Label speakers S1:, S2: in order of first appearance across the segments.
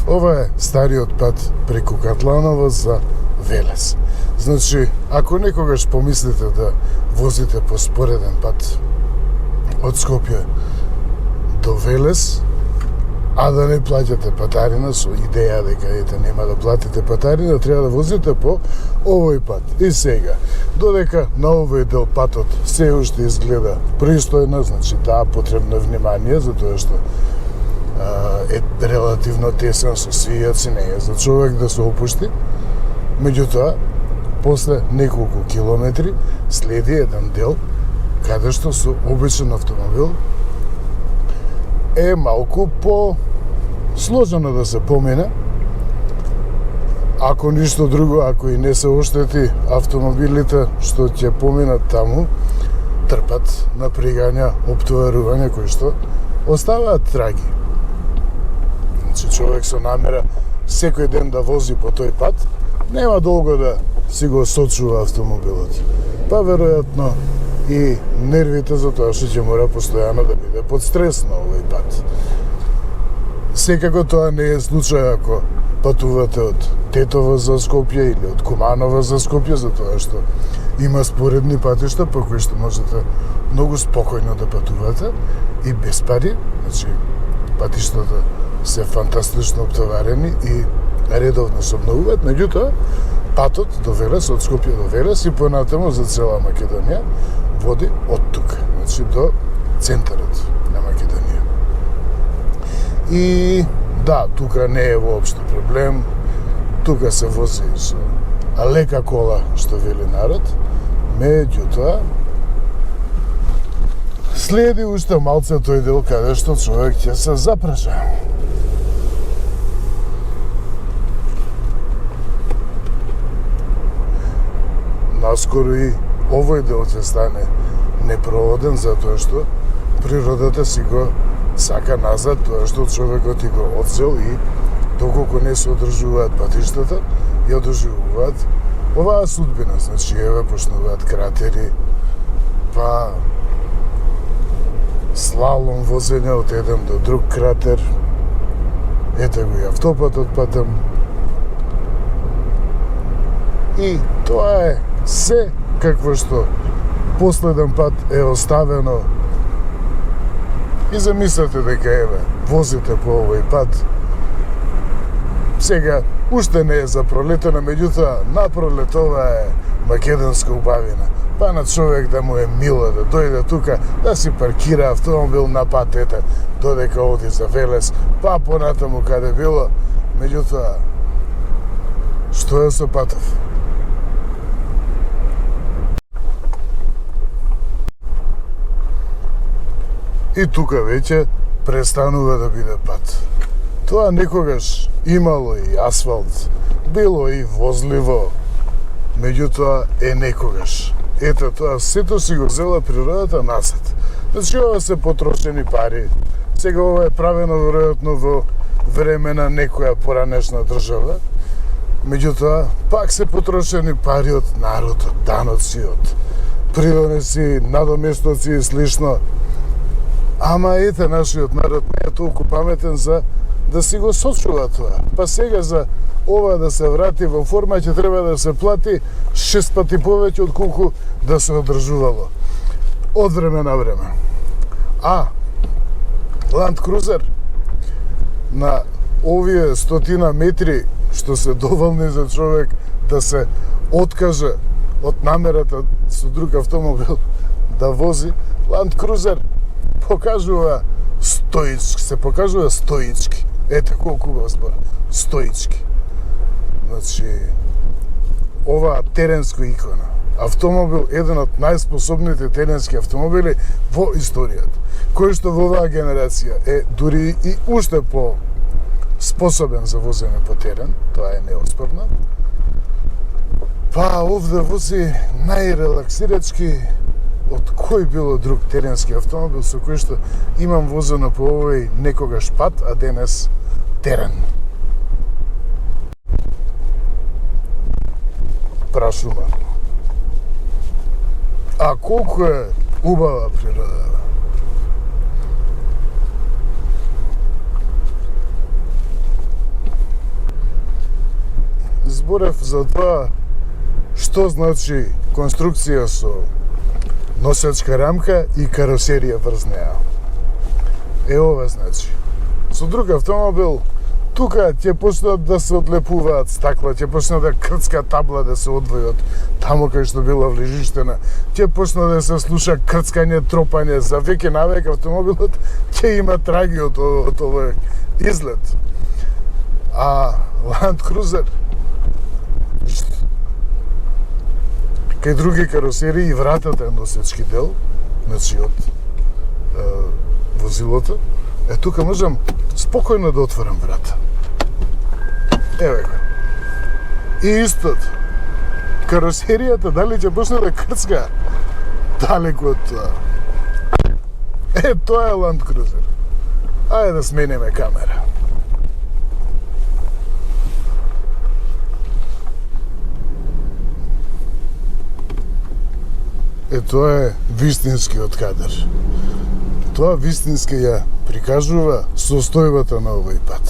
S1: Ова е стариот пат преку Катланово за Велес. Значи, ако некогаш помислите да возите по спореден пат од Скопје до Велес, а да не плаќате патарина, со идеја дека нема да платите патарина, треба да возите по овој пат. И сега, додека на овој дел патот се уште изгледа пристојно, значи потребно внимание, затоа што е релативно тесен со свијаци, не е за човек да се опушти. Меѓутоа, после неколку километри следи еден дел каде што со обичен автомобил е малку по сложено да се помине. Ако ништо друго, ако и не се оштети, автомобилите што ќе поминат таму трпат напрегања, оптоварување кои што оставаат траги. Значи, човек со намера секој ден да вози по тој пат, нема долго да си го сочува автомобилот. Па веројатно и нервите за тоа што ќе мора постојано да биде под стрес на овој пат. Секако тоа не е случај ако патувате од Тетово за Скопје или од Куманово за Скопје, затоа што има споредни патишта по кои што можете многу спокојно да патувате и без пари. Значи, патиштата се фантастично оптоварени и редовно се обновуваат, меѓутоа патот до Велес, од Скопје до Велес и понатаму за цела Македонија води од тука, значи до центарот на Македонија. И да, тука не е воопшто проблем, тука се вози со лека кола, што вели народ, меѓутоа следи уште малце тој дел каде што човек ќе се запраша. Наскоро и овој дел ќе стане непроводен, затоа што природата си го сака назад тоа што човекот и го одзел и доколку не се одржуваат патиштата, ја доживуваат оваа судбина. Значи, еве, почнуваат кратери, па слалом возење од еден до друг кратер, ете го и автопатот патам. И тоа е се какво што последен пат е оставено. И замислете дека еве, возите по овој пат. Сега, уште не е за пролетено, меѓутоа, на пролет ова е македонска убавина. Па на човек да му е мило да дојде тука, да си паркира автомобил на пат, ете, додека оди за Велес, па понатаму каде било. Меѓутоа, што е со патов? И тука веќе престанува да биде пат. Тоа некогаш имало и асфалт, било и возливо, меѓутоа е некогаш. Ето тоа, сето си го зела природата назад. Значи, ова се потрошени пари. Сега ова е правено веројатно во време на некоја поранешна држава. Меѓутоа, пак се потрошени пари од народот, даноци, од придонеси, надоместоци и слично. Ама ете, нашиот народ не е толку паметен за да си го сочува тоа. Па сега за ова да се врати во форма ќе треба да се плати 6 пати повеќе од колку да се одржувало од време на време. А Land Cruiser на овие 100 метри што се доволни за човек да се откаже од намерата со друг автомобил да вози, Land Cruiser се покажува стоички. Ете колку убав збор. Стоички. Значи, ова теренско икона. Автомобил, еден од најспособните теренски автомобили во историјата, кој што во оваа генерација е дури и уште по способен за возење по терен, тоа е неоспорно. Па овде вози најрелаксирачки од кој било друг теренски автомобил со кој што имам возено по овој некогаш пат, а денес терен. Прашувам. А колку е убава природа? зборев за тоа што значи конструкција со носечка рамка и каросерија врз неа. Ова значи. Со друг автомобил, тука ќе почнат да се одлепуваат стакла, ќе почнат да крцка табла да се одвои од таму кај што била влежиштена, ќе почна да се слуша крцкање, тропање, за веќе навек автомобилот ќе има траги од овој изглед. А Land Cruiser, кај други каросерии вратата е носечки дел, значи од возилото, тука можам спокојно да отворам врата. Еве го. И истот, каросеријата дали ќе почне да крцка далеку од тоа. Тоа е Land Cruiser. Ајде да смениме камера. Тоа е вистинскиот кадар. Тоа вистински ја прикажува состојбата на овој пат.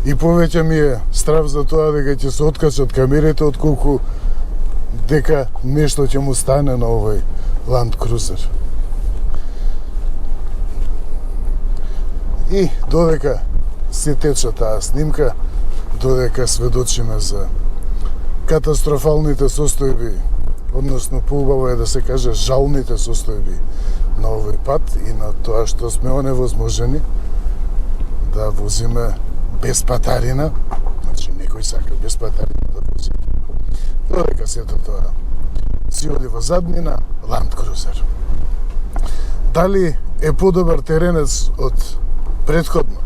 S1: И повеќе ми е страв за тоа дека ќе се откачат камерите отколку дека нешто ќе му стане на овој Land Cruiser. И додека се тече таа снимка, додека сведочиме за катастрофалните состојби, односно поубаво е да се каже жалните состојби на овој пат и на тоа што сме оневозможени да возиме без патарина, значи некој сака без патарина да вози. Додека сето тоа си оди во заднина, Land Cruiser. Дали е подобар теренец од претходно?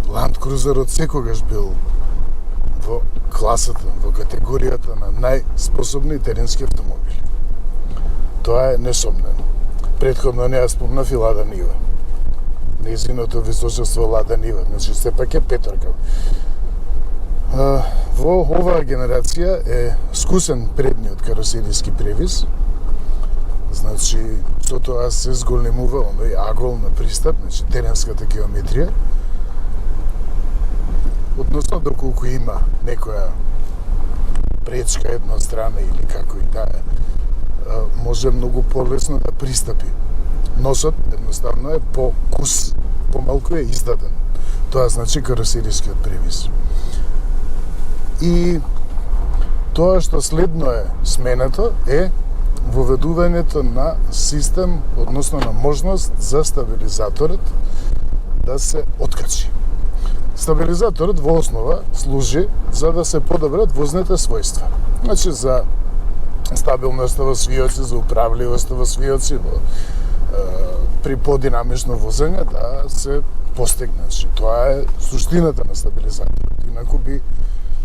S1: Land Cruiser од секогаш бил во класата, во категоријата на најспособни теренски автомобили. Тоа е несомнено. Претходно не ја спомнав и Лада Нива. Нејзиното височество Лада Нива, значи сепак е петорка. Во оваа генерација е скусен предниот каросеријски превиз, значи со тоа се зголемува оној агол на пристап, значи теренската геометрија, односно доколку има некоја пречка една страна или како и да е, може многу полесно да пристапи. Носот едноставно е по-кус, помалку е издаден. Тоа значи каросеријскиот превиз. И тоа што следно е сменето е воведувањето на систем, односно на можност за стабилизаторот да се откачи. Стабилизаторот во основа служи за да се подобрат возните својства. Значи за стабилноста во свиоци, за управливоста во свиоци, при подинамично возење да се постигне. Значи, тоа е суштината на стабилизаторот. Инаку би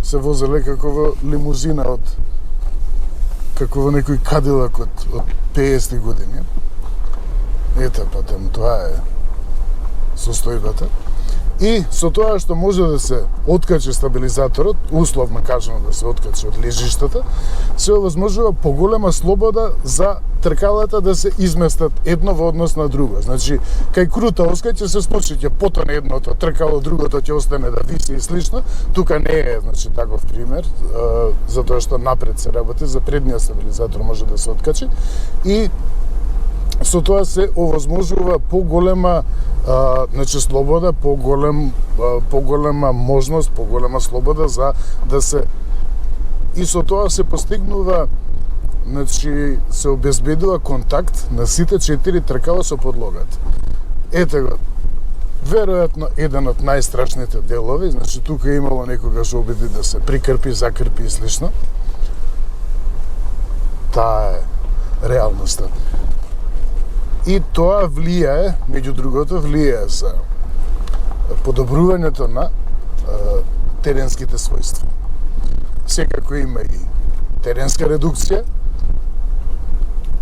S1: се возеле како во лимузина како во некој кадилак од 50 години. Ето, потом тоа е состојбата. И со тоа што може да се откачи стабилизаторот, условно кажано да се откачи од лежиштата, се овозможува поголема слобода за тркалата да се изместат едно во однос на друго. Значи, кај крута оска ќе се спуши, ќе потоне едното тркало, другото ќе остане да виси и слично. Тука не е, значи, таков пример, затоа што напред се работи, за предниот стабилизатор може да се откачи. И со тоа се овозможува поголема значи слобода, поголема можност, поголема слобода за да се и со тоа се постигнува, значи се обезбедува контакт на сите 4 тркала со подлогата. Ете го, веројатно еден од најстрашните делови, значи тука имало некогаш обиди да се прикрпи, закрпи и слично. Таа е реалноста. И тоа влијае, меѓу другото, влијае за подобрувањето на теренските својства. Секако има и теренска редукција.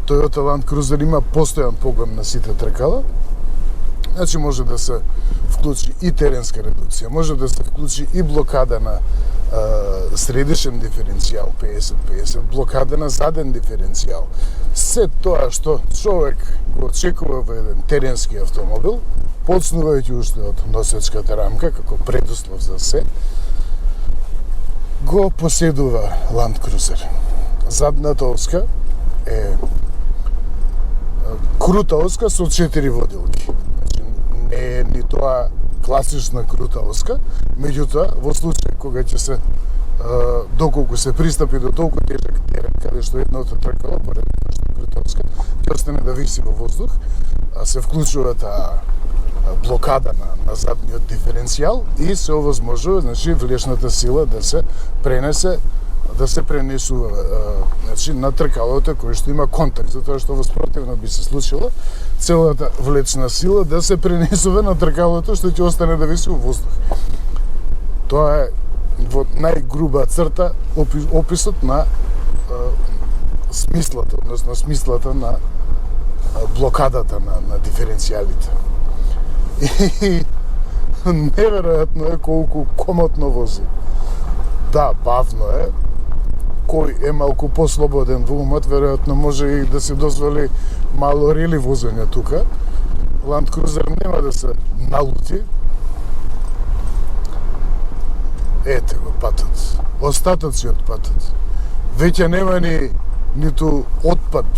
S1: Toyota Land Cruiser има постојан погон на сите тркала. Значи може да се вклучи и теренска редукција, може да се вклучи и блокада на средишен диференцијал 50-50, блокада на заден диференцијал. Се тоа што човек го очекува во еден теренски автомобил, почнувајќи уште од носечката рамка како предуслов за се, го поседува Land Cruiser. Задната оска е крута оска со 4 водилки. Значи, не е ни тоа класична крута оска, меѓутоа, во случај кога ќе се доколку се пристапи до толку тежок терен, каде што едното тркало, поред крута оска, ќе остане да виси во воздух, се вклучува таа блокада на задниот диференцијал и се овозможува, значи, влешната сила да се пренесува значи, на тркалото кој што има контакт, затоа што воспротивно би се случило целата влечна сила да се пренесува на тркалото што ќе остане да виси во воздух. Тоа е во најгруба црта описот на смислата, односно смислата на блокадата на диференцијалите. И неверојатно е колку комотно вози. Да, бавно е. Кој е малку послободен во умот, веројатно може и да се дозволи мало рели возење тука. Land Cruiser нема да се налути. Ете го патот. Остатоци од патот. Веќе нема ниту отпад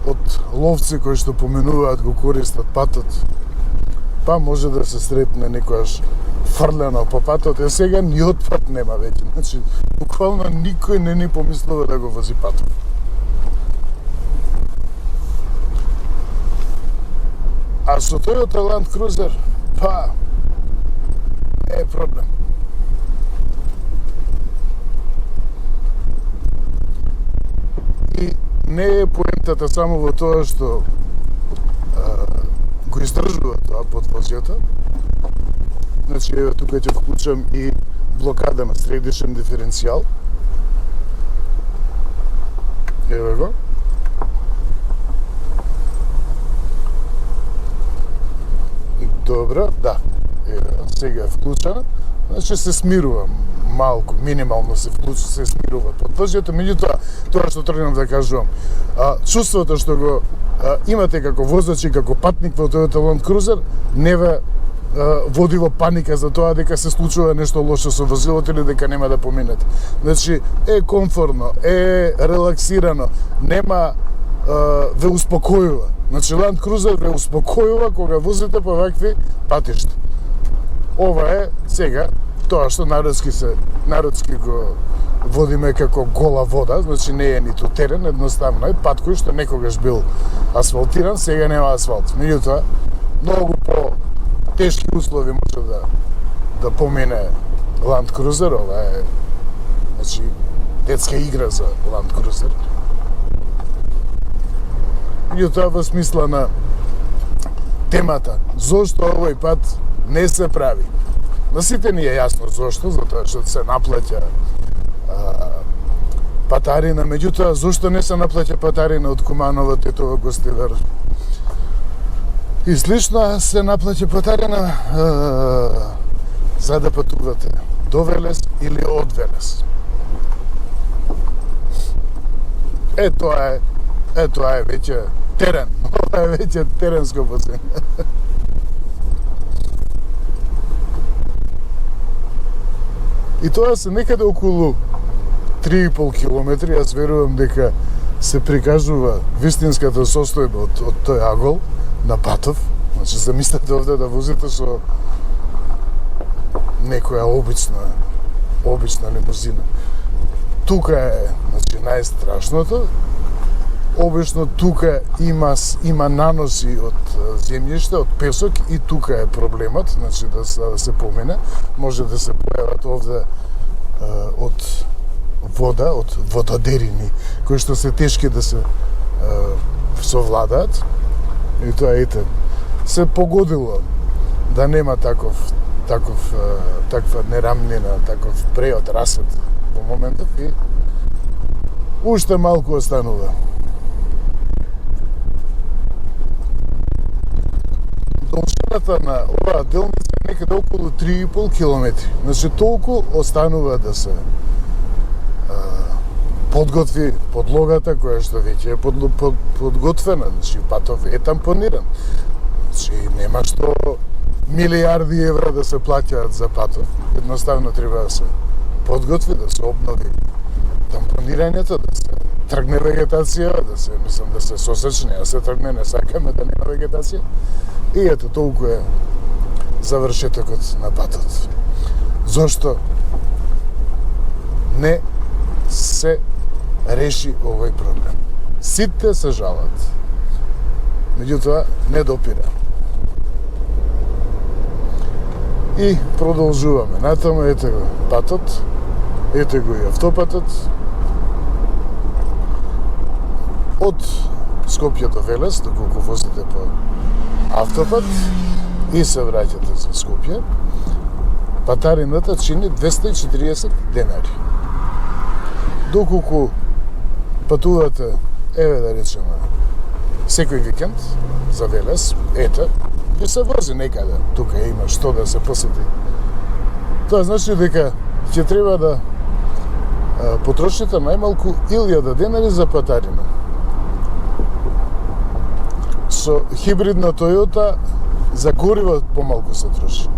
S1: од ловци кои што поминуваат го користат патот. Па може да се сретне некојаш фрлено по патот, сега ни отпад нема веќе. Значи, буквално никој не ни помислува да го вози патот. А со Toyota Land Cruiser, па, не е проблем. И не е поентата само во тоа што го издржува тоа подвозјата. Значи, еве, тука ќе вклучам и блокада на средишен диференцијал. Еве го. Добро, да. Еве, сега е вклучена. Значи, се смирува малку, минимално се смирува подвозјата, меѓутоа, тоа што тргнам да кажувам, чувството што го имате како возач и како патник во Toyota Land Cruiser не ве води во паника за тоа дека се случува нешто лошо со возилото или дека нема да поминете. Значи, е комфортно, е релаксирано, нема ве успокојува. Значи, Land Cruiser ве успокојува кога возите по вакви патишта. Ова е сега тоа што народски го водиме како гола вода, значи не е ниту терен, едноставно е пат кој што некогаш бил асфалтиран, сега нема асфалт. Меѓутоа, многу по тешки услови може да помине Land Cruiser, ова е, значи, детска игра за Land Cruiser. Меѓутоа, во смисла на темата, зошто овој пат не се прави. На сите ни е јасно зошто, затоа што се наплаќа патарина, меѓутоа зошто не се наплаќа патарина од Куманово, Тетово, Гостивар и слично, се наплаќа патарина за да патувате до Велес или од Велес. Тоа е веќе терен. Ова е веќе теренско возење. И тоа се некаде околу 3,5 километри, јас верувам дека се прикажува вистинската состојба од тој агол на патов. Значи, замислете овде да возите со некоја обична лимузина. Тука е, значи, најстрашното. Обично тука има наноси од земјиште, од песок и тука е проблемот, значи да се помине. Може да се појават овде од вода, од вододерини, кои што се тешки да се совладаат. И тоа се погодило да нема таква нерамнина, таков преод, расет во моментов и уште малку останува. Должината на оваа делница е некаде околу 3,5 километри. Значи, толку останува да се подготви подлогата која што веќе е подготвена. Значи, патов е тампониран. Значи, нема што милиарди евра да се плаќаат за патов. Едноставно треба да се подготви, да се обнови тампонирањето, да се тргне вегетација, да се сосечне, да се тргне, не сакаме да нема вегетација. И ето толку е завршетокот на патот. Зошто не се реши овој проблем? Сите се жалат, меѓутоа не допира. И продолжуваме. Натаму ете го патот, ете го и автопатот. Од Скопје до Велес, доколку возите по автопат и се враќате за Скопје, патарината чини 240 денари. Доколку патувате, еве да речеме, секој викенд за Велес, ете, и се вози некаде, тука има што да се посети. Тоа значи дека ќе треба да потрошите најмалку 1000 денари за патарина. Со хибридна Toyota за гориво помалку се троши.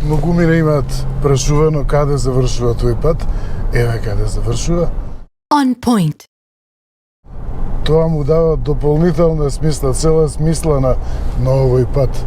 S1: Многумина имаат прашувано каде завршува тој пат. Еве каде завршува.
S2: On point.
S1: Тоа му дава дополнителна смисла, цела смисла на овој пат.